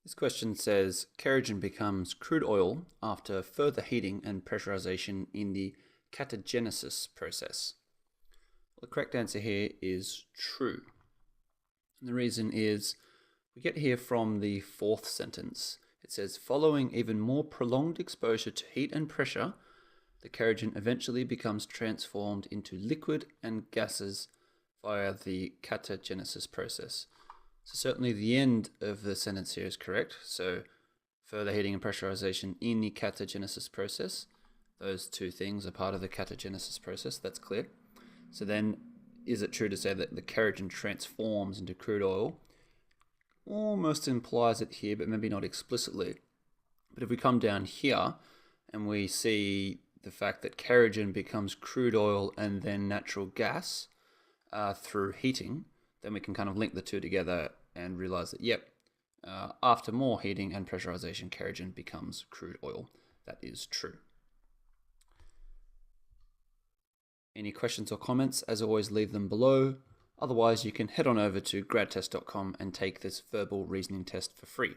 This question says kerogen becomes crude oil after further heating and pressurization in the catagenesis process. Well, the correct answer here is true. And the reason is we get here from the fourth sentence. It says, following even more prolonged exposure to heat and pressure, the kerogen eventually becomes transformed into liquid and gases via the catagenesis process. So certainly the end of the sentence here is correct. So further heating and pressurization in the catagenesis process. Those two things are part of the catagenesis process. That's clear. So then, is it true to say that the kerogen transforms into crude oil? Almost implies it here, but maybe not explicitly. But if we come down here and we see the fact that kerogen becomes crude oil and then natural gas through heating, then we can kind of link the two together and realize that, yep, after more heating and pressurization, kerogen becomes crude oil. That is true. Any questions or comments, as always, leave them below. Otherwise, you can head on over to gradtest.com and take this verbal reasoning test for free.